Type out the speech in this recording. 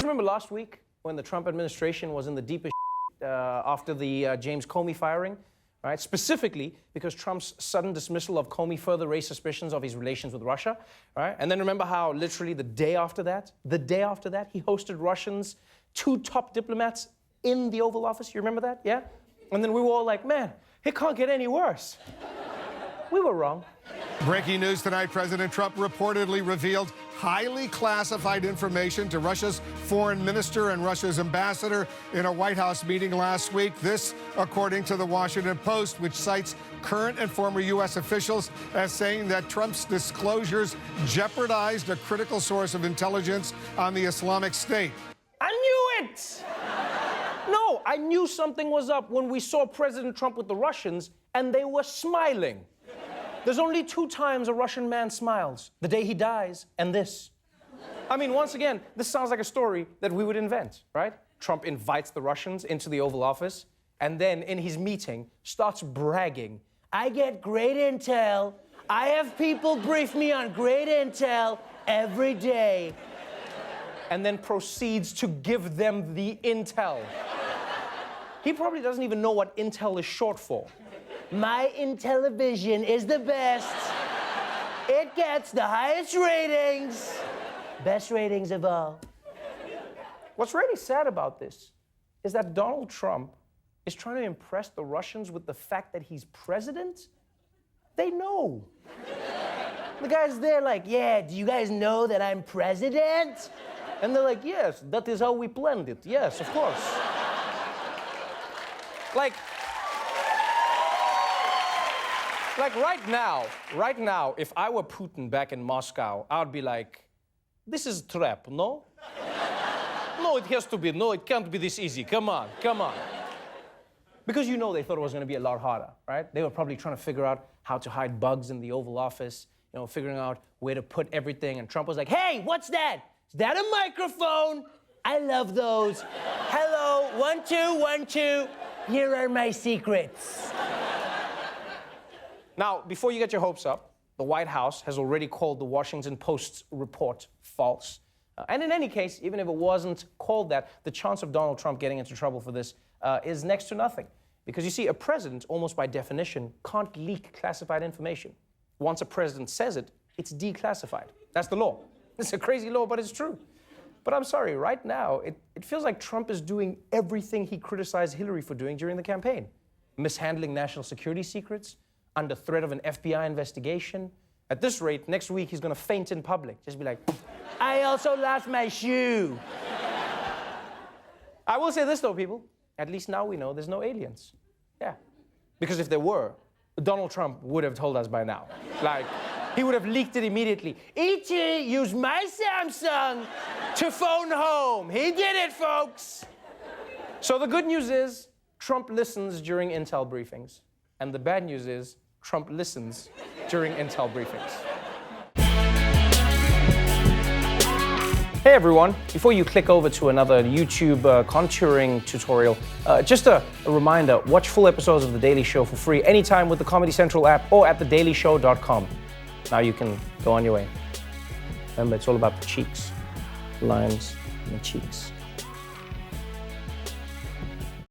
Remember last week when the Trump administration was in the deepest after the James Comey firing, right? Specifically because Trump's sudden dismissal of Comey further raised suspicions of his relations with Russia, right? And then remember how literally the day after that, he hosted Russians, 2 top diplomats in the Oval Office. You remember that? Yeah? And then we were all like, man, it can't get any worse. We were wrong. Breaking news tonight, President Trump reportedly revealed highly classified information to Russia's foreign minister and Russia's ambassador in a White House meeting last week. This, according to the Washington Post, which cites current and former U.S. officials as saying that Trump's disclosures jeopardized a critical source of intelligence on the Islamic State. I knew it! No, I knew something was up when we saw President Trump with the Russians and they were smiling. There's only 2 times a Russian man smiles, the day he dies and this. I mean, once again, this sounds like a story that we would invent, right? Trump invites the Russians into the Oval Office and then in his meeting starts bragging. I get great intel. I have people brief me on great intel every day. And then proceeds to give them the intel. He probably doesn't even know what intel is short for. My Intellivision is the best. It gets the highest ratings. Best ratings of all. What's really sad about this is that Donald Trump is trying to impress the Russians with the fact that he's president. They know. The guy's there like, yeah, do you guys know that I'm president? And they're like, yes, that is how we planned it. Yes, of course. Like right now, if I were Putin back in Moscow, I would be like, this is a trap, no? No, it has to be, no, it can't be this easy. Come on. Because you know they thought it was going to be a lot harder, right? They were probably trying to figure out how to hide bugs in the Oval Office, you know, figuring out where to put everything. And Trump was like, hey, what's that? Is that a microphone? I love those. Hello, 1, 2, 1, 2. Here are my secrets. Now, before you get your hopes up, the White House has already called the Washington Post's report false. And in any case, even if it wasn't called that, the chance of Donald Trump getting into trouble for this is next to nothing. Because you see, a president, almost by definition, can't leak classified information. Once a president says it, it's declassified. That's the law. It's a crazy law, but it's true. But I'm sorry, right now, it feels like Trump is doing everything he criticized Hillary for doing during the campaign. Mishandling national security secrets, under threat of an FBI investigation. At this rate, next week he's gonna faint in public. Just be like, I also lost my shoe. I will say this though, people. At least now we know there's no aliens. Yeah. Because if there were, Donald Trump would have told us by now. Like, he would have leaked it immediately. E.T. used my Samsung to phone home. He did it, folks. So the good news is, Trump listens during intel briefings. And the bad news is, Trump listens during intel briefings. Hey everyone, before you click over to another YouTube contouring tutorial, just a reminder, watch full episodes of The Daily Show for free anytime with the Comedy Central app or at thedailyshow.com. Now you can go on your way. Remember, it's all about the cheeks, the lines, and the cheeks.